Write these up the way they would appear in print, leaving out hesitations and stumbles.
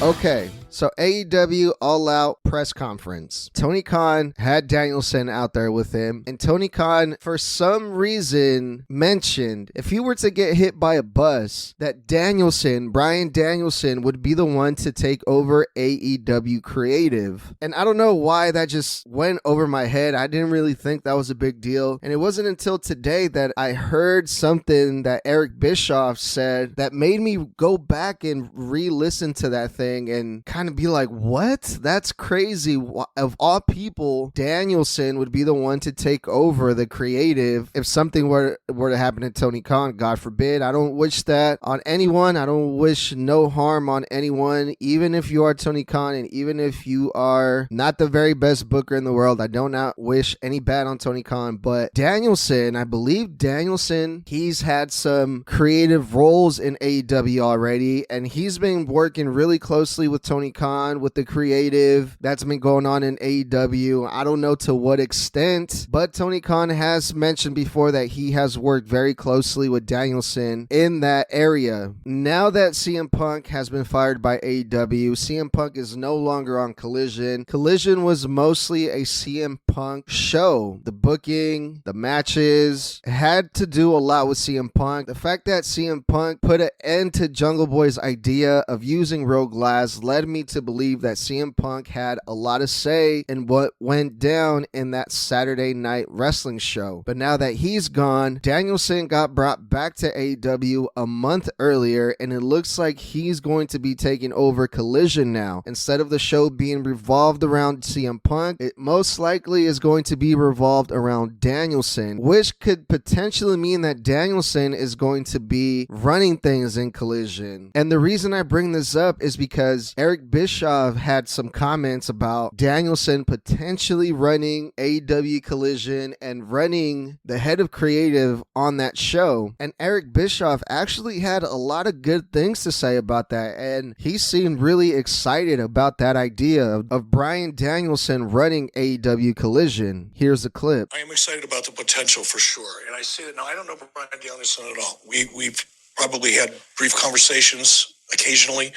Okay, so AEW All Out press conference. Tony Khan had Danielson out there with him, and Tony Khan, for some reason, mentioned if he were to get hit by a bus, that Bryan Danielson, would be the one to take over AEW Creative. And I don't know why that just went over my head. I didn't really think that was a big deal. And it wasn't until today that I heard something that Eric Bischoff said that made me go back and re-listen to that thing and kind of be like, what? That's crazy. Of all people, Danielson would be the one to take over the creative if something were to happen to Tony Khan. God forbid. I don't wish that on anyone. I don't wish no harm on anyone, even if you are Tony Khan and even if you are not the very best booker in the world. I do not wish any bad on Tony Khan, but Danielson, I believe Danielson, he's had some creative roles in AEW already, and he's been working really closely with Tony Khan with the creative that's been going on in AEW. I don't know to what extent, but Tony Khan has mentioned before that he has worked very closely with Danielson in that area. Now that CM Punk has been fired by AEW, CM Punk is no longer on Collision. Collision was mostly a CM Punk show. The booking, the matches, had to do a lot with CM Punk. The fact that CM Punk put an end to Jungle Boy's idea of using Road Glass led me to believe that CM Punk had a lot of say in what went down in that Saturday Night Wrestling show. But now that he's gone, Danielson got brought back to AEW a month earlier, and it looks like he's going to be taking over Collision now. Instead of the show being revolved around CM Punk, it most likely is going to be revolved around Danielson, which could potentially mean that Danielson is going to be running things in Collision. And the reason I bring this up is because Eric Bischoff had some comments about Danielson potentially running AEW Collision and running the head of creative on that show. And Eric Bischoff actually had a lot of good things to say about that, and he seemed really excited about that idea of Bryan Danielson running AEW Collision. Here's a clip. I am excited about the potential for sure. And I say that now, I don't know Bryan Danielson at all. We've probably had brief conversations occasionally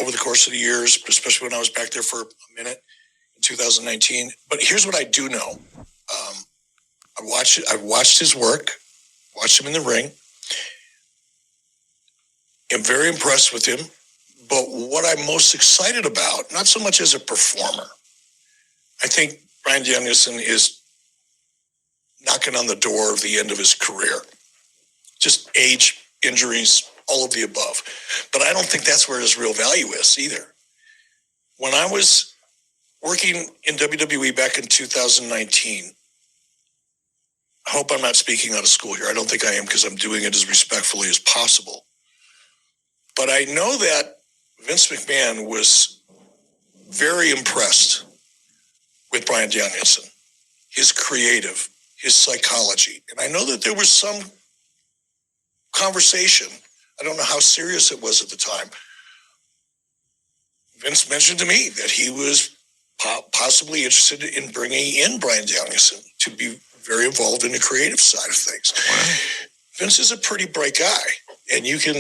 over the course of the years, especially when I was back there for a minute in 2019. But here's what I do know. I've watched his work, watched him in the ring. I'm very impressed with him. But what I'm most excited about, not so much as a performer, I think Bryan Danielson is knocking on the door of the end of his career. Just age, injuries, all of the above. But I don't think that's where his real value is either. When I was working in WWE back in 2019, I hope I'm not speaking out of school here. I don't think I am, because I'm doing it as respectfully as possible. But I know that Vince McMahon was very impressed with Bryan Danielson, his creative, his psychology. And I know that there was some conversation, I don't know how serious it was at the time. Vince mentioned to me that he was possibly interested in bringing in Bryan Danielson to be very involved in the creative side of things. Wow. Vince is a pretty bright guy, and you can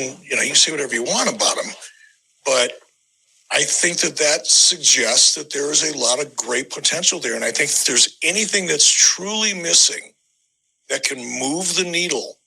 say whatever you want about him, but I think that suggests that there is a lot of great potential there. And I think if there's anything that's truly missing that can move the needle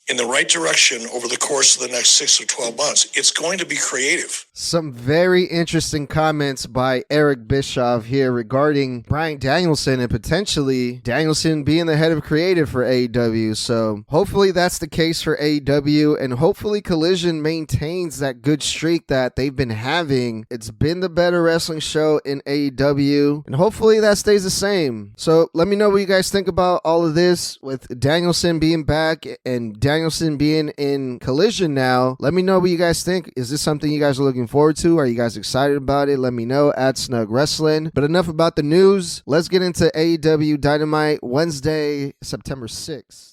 in the right direction over the course of the next 6 or 12 months, it's going to be creative. Some very interesting comments by Eric Bischoff here regarding Bryan Danielson and potentially Danielson being the head of creative for AEW. So hopefully that's the case for AEW, and hopefully Collision maintains that good streak that they've been having. It's been the better wrestling show in AEW, and hopefully that stays the same. So let me know what you guys think about all of this with Danielson being back and Danielson being in Collision now. Let me know what you guys think. Is this something you guys are looking forward to? Are you guys excited about it? Let me know at Snug Wrestling. But enough about the news. Let's get into AEW Dynamite Wednesday, September 6th.